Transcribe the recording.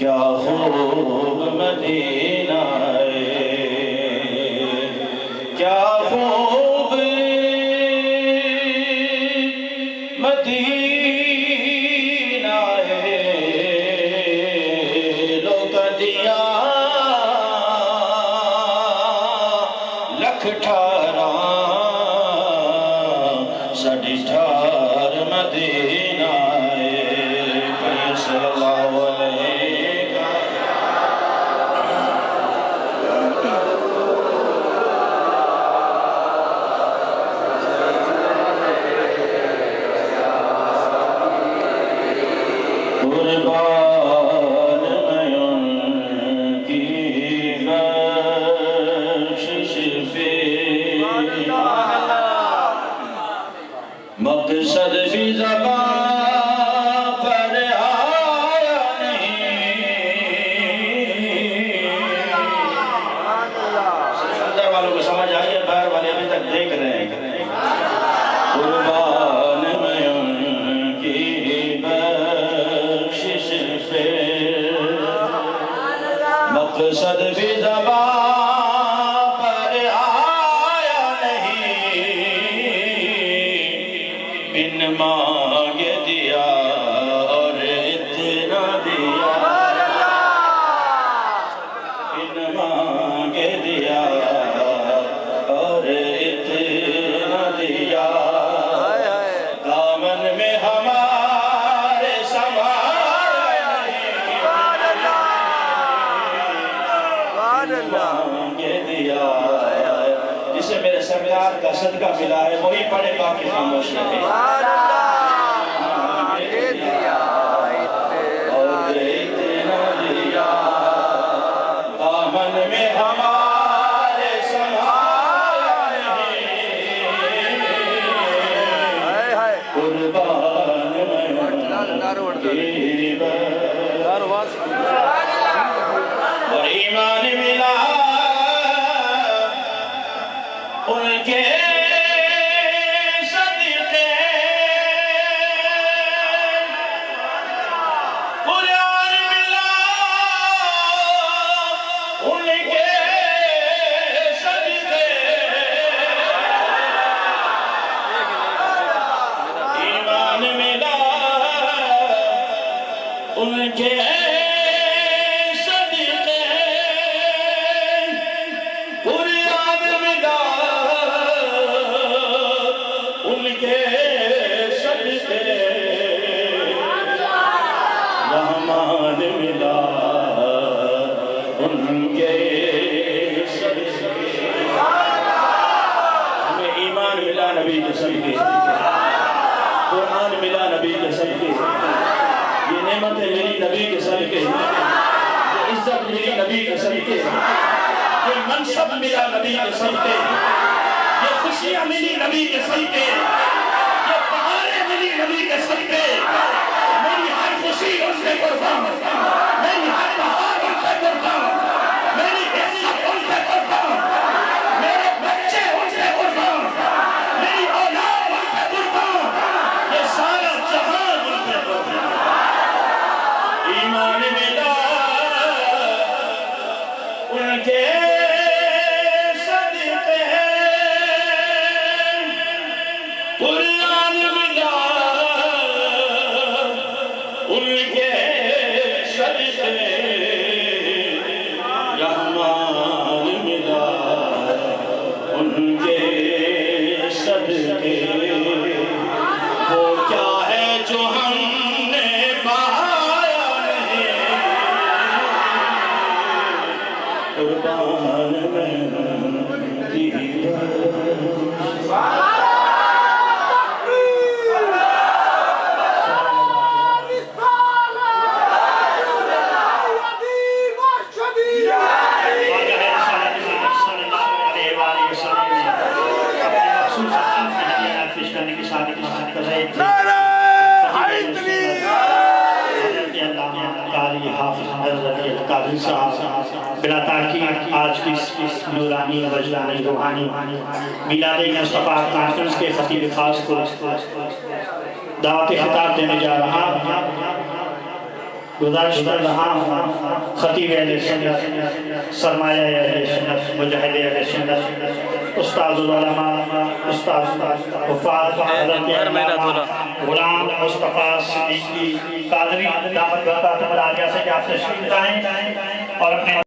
کیا خوب مدینہ ہے، کیا خوب مدینہ ہے، لوگ دیا لکھ ٹھارا ساڑھی ٹھار مدینہ ہے، صلی اللہ علیہ قربان میں ان کی بخشش پہ مقصد بھی زبان پر آیا نہیں، اندر والوں کو سمجھ آئیے، باہر والے ابھی تک دیکھ رہے ہیں۔ قربان میں ان کی بخشش پہ مقصد بھی زبان پر آیا نہیں، بن مانگے دیا اور اتنا دیا، بن مانگے دیا اور اتنا دیا، دامن میں ہمارے سمایا نہیں، مانگے دیا، جسے میرے سرکار کا صدقہ ملا ہے وہی پڑھے باقی خاموش رہے، مانگے دیا اور اتنا دیا، دامن میں ہمارے سمایا نہیں، قربان میں اور ایمان ملا ان کے صدقے، قرآن ملا ان کے صدقے، ایمان ملا ان کے رحمان ملا ان کے صدقے، ہمیں ایمان ملا نبی کے صدقے، قرآن ملا نبی کے صدقے، یہ نعمتیں ملی نبی کے صدقے، یہ عزت ملی نبی کے صدقے، یہ منصب ملا نبی کے صدقے، یہ خوشیاں ملی نبی کے صدقے، یہ بہاریں ملی نبی کے صدقے، میری ہر خوشی ان سے قربان، میری ہر بہار ان سے قربان، میری عزت ان سے قربان، میرے بچے ان سے قربان، میری اولاد ان سے قربان، یہ سارا جہان ان سے قربان، ایمان ملا ان کے صدقے، قرآن ملا ان کے صدقے، رحمان ملا ان کے صدقے، وہ کیا ہے جو ہم نے پایا نہیں، قربان میں دی بلا تاکید آج کی نورانی وجدانی روحانی میلاد مصطفیٰ کانفرنس کے خطیب خاص کو دعوت خطاب دینے جا رہا گزارش کر رہا ہوں خطیب اہل سنت، سرمایہ اہل سنت، مجاہد اہل سنت، استاد العلماء، استاد حفاظ حضرت علامہ غلام مصطفیٰ صدیقی قادری دامت برکاتہ العالیہ سے کہ آپ تشریف لائیں اور اپنے